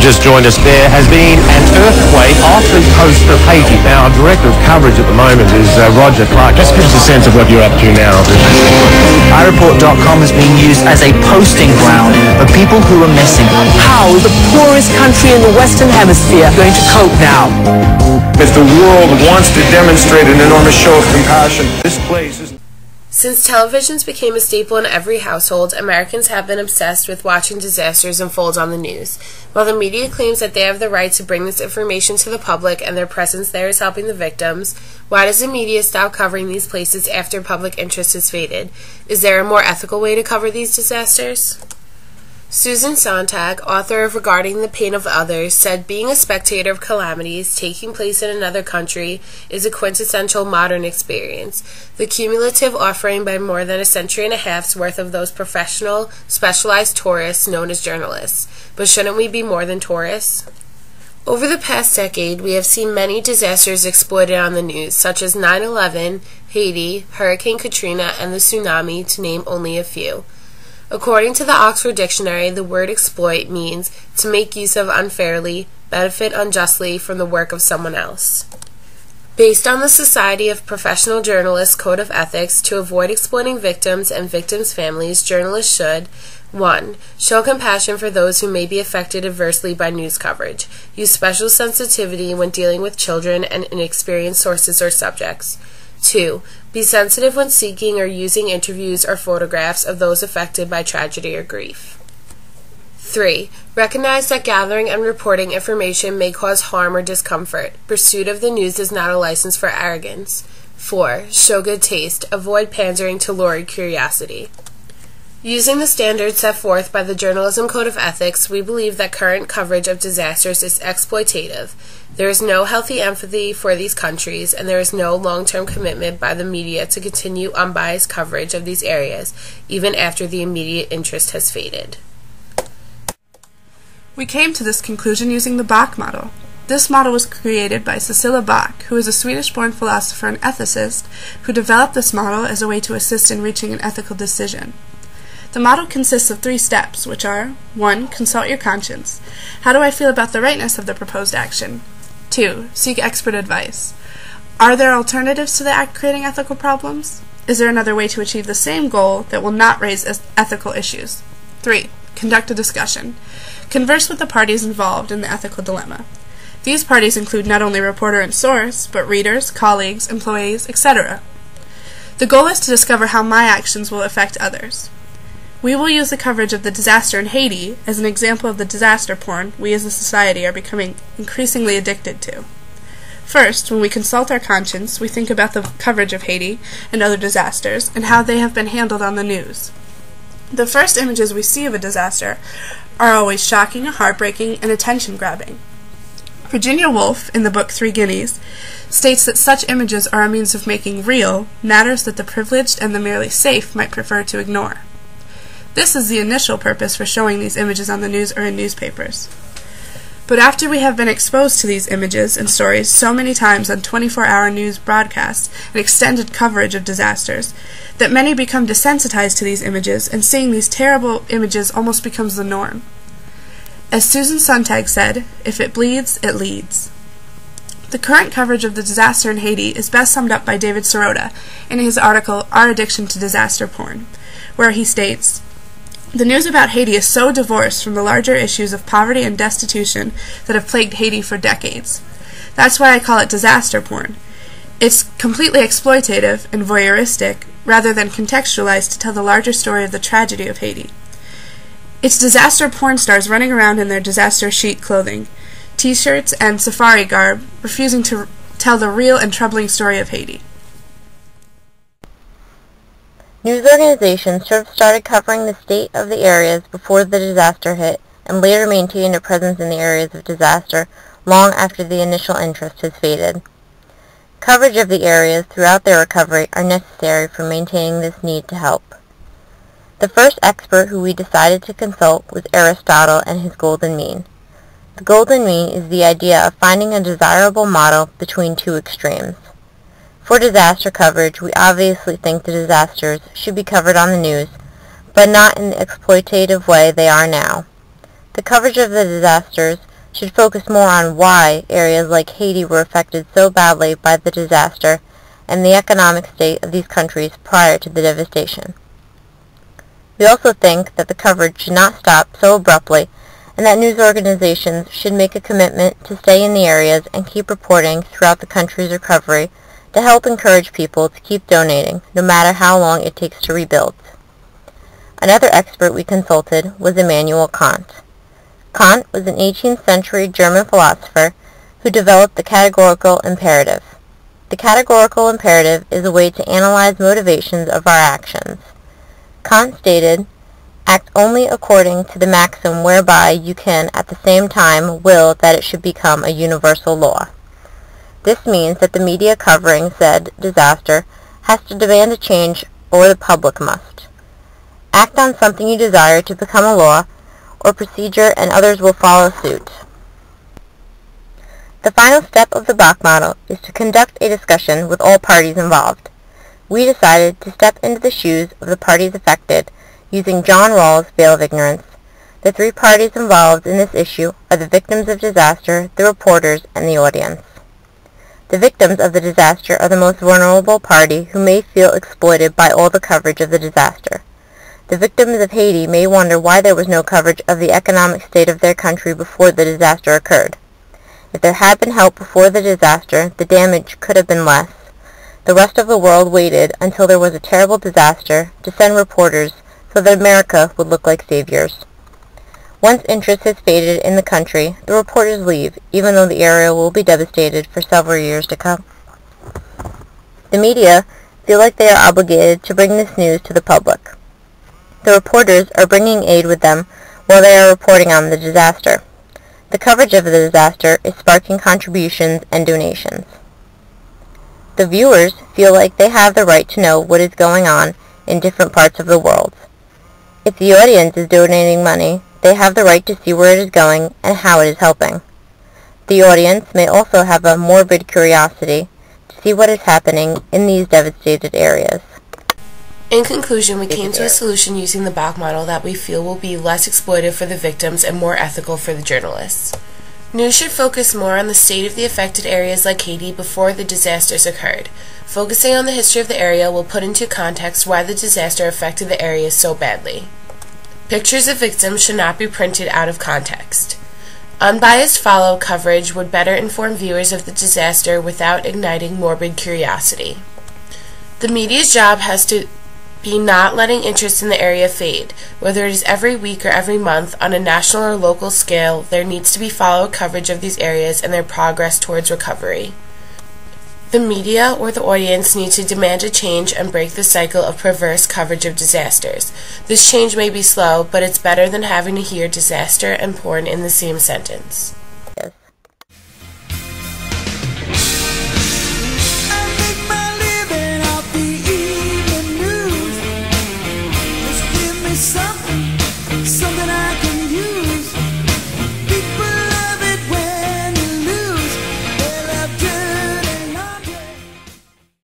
just joined us there, has been an earthquake off the coast of Haiti. Now, our director of coverage at the moment is Roger Clark. Just give us a sense of what you're up to now. iReport.com is being used as a posting ground for people who are missing. How is the poorest country in the Western Hemisphere going to cope now? If the world wants to demonstrate an enormous show of compassion, this place is... Since televisions became a staple in every household, Americans have been obsessed with watching disasters unfold on the news. While the media claims that they have the right to bring this information to the public and their presence there is helping the victims, why does the media stop covering these places after public interest has faded? Is there a more ethical way to cover these disasters? Susan Sontag, author of Regarding the Pain of Others, said being a spectator of calamities taking place in another country is a quintessential modern experience, the cumulative offering by more than a century and a half's worth of those professional, specialized tourists known as journalists. But shouldn't we be more than tourists? Over the past decade, we have seen many disasters exploited on the news, such as 9/11, Haiti, Hurricane Katrina, and the tsunami, to name only a few. According to the Oxford Dictionary, the word exploit means to make use of unfairly, benefit unjustly from the work of someone else. Based on the Society of Professional Journalists Code of Ethics, to avoid exploiting victims and victims' families, journalists should 1. Show compassion for those who may be affected adversely by news coverage. Use special sensitivity when dealing with children and inexperienced sources or subjects. 2. Be sensitive when seeking or using interviews or photographs of those affected by tragedy or grief. 3. Recognize that gathering and reporting information may cause harm or discomfort. Pursuit of the news is not a license for arrogance. 4. Show good taste. Avoid pandering to lurid curiosity. Using the standards set forth by the Journalism Code of Ethics, we believe that current coverage of disasters is exploitative. There is no healthy empathy for these countries, and there is no long-term commitment by the media to continue unbiased coverage of these areas, even after the immediate interest has faded. We came to this conclusion using the Bach model. This model was created by Cecilia Bach, who is a Swedish-born philosopher and ethicist who developed this model as a way to assist in reaching an ethical decision. The model consists of 3 steps, which are 1. Consult your conscience. How do I feel about the rightness of the proposed action? 2. Seek expert advice. Are there alternatives to the act creating ethical problems? Is there another way to achieve the same goal that will not raise ethical issues? 3. Conduct a discussion. Converse with the parties involved in the ethical dilemma. These parties include not only reporter and source, but readers, colleagues, employees, etc. The goal is to discover how my actions will affect others. We will use the coverage of the disaster in Haiti as an example of the disaster porn we as a society are becoming increasingly addicted to. First, when we consult our conscience, we think about the coverage of Haiti and other disasters and how they have been handled on the news. The first images we see of a disaster are always shocking, heartbreaking, and attention-grabbing. Virginia Woolf, in the book 3 Guineas, states that such images are a means of making real matters that the privileged and the merely safe might prefer to ignore. This is the initial purpose for showing these images on the news or in newspapers. But after we have been exposed to these images and stories so many times on 24-hour news broadcasts and extended coverage of disasters, that many become desensitized to these images, and seeing these terrible images almost becomes the norm. As Susan Sontag said, if it bleeds, it leads. The current coverage of the disaster in Haiti is best summed up by David Sirota in his article, Our Addiction to Disaster Porn, where he states, the news about Haiti is so divorced from the larger issues of poverty and destitution that have plagued Haiti for decades. That's why I call it disaster porn. It's completely exploitative and voyeuristic, rather than contextualized to tell the larger story of the tragedy of Haiti. It's disaster porn stars running around in their disaster chic clothing, t-shirts, and safari garb, refusing to tell the real and troubling story of Haiti. News organizations should have started covering the state of the areas before the disaster hit, and later maintained a presence in the areas of disaster long after the initial interest has faded. Coverage of the areas throughout their recovery are necessary for maintaining this need to help. The first expert who we decided to consult was Aristotle and his golden mean. The golden mean is the idea of finding a desirable model between 2 extremes. For disaster coverage, we obviously think the disasters should be covered on the news, but not in the exploitative way they are now. The coverage of the disasters should focus more on why areas like Haiti were affected so badly by the disaster and the economic state of these countries prior to the devastation. We also think that the coverage should not stop so abruptly and that news organizations should make a commitment to stay in the areas and keep reporting throughout the country's recovery to help encourage people to keep donating, no matter how long it takes to rebuild. Another expert we consulted was Immanuel Kant. Kant was an 18th century German philosopher who developed the categorical imperative. The categorical imperative is a way to analyze motivations of our actions. Kant stated, "Act only according to the maxim whereby you can at the same time will that it should become a universal law." This means that the media covering said disaster has to demand a change, or the public must. Act on something you desire to become a law or procedure, and others will follow suit. The final step of the Bach model is to conduct a discussion with all parties involved. We decided to step into the shoes of the parties affected using John Rawls' veil of ignorance. The three parties involved in this issue are the victims of disaster, the reporters, and the audience. The victims of the disaster are the most vulnerable party who may feel exploited by all the coverage of the disaster. The victims of Haiti may wonder why there was no coverage of the economic state of their country before the disaster occurred. If there had been help before the disaster, the damage could have been less. The rest of the world waited until there was a terrible disaster to send reporters so that America would look like saviors. Once interest has faded in the country, the reporters leave, even though the area will be devastated for several years to come. The media feel like they are obligated to bring this news to the public. The reporters are bringing aid with them while they are reporting on the disaster. The coverage of the disaster is sparking contributions and donations. The viewers feel like they have the right to know what is going on in different parts of the world. If the audience is donating money, they have the right to see where it is going and how it is helping. The audience may also have a morbid curiosity to see what is happening in these devastated areas. In conclusion, we came to a solution using the Bach model that we feel will be less exploitive for the victims and more ethical for the journalists. News should focus more on the state of the affected areas like Haiti before the disasters occurred. Focusing on the history of the area will put into context why the disaster affected the areas so badly. Pictures of victims should not be printed out of context. Unbiased follow coverage would better inform viewers of the disaster without igniting morbid curiosity. The media's job has to be not letting interest in the area fade. Whether it is every week or every month, on a national or local scale, there needs to be follow coverage of these areas and their progress towards recovery. The media or the audience need to demand a change and break the cycle of perverse coverage of disasters. This change may be slow, but it's better than having to hear disaster and porn in the same sentence.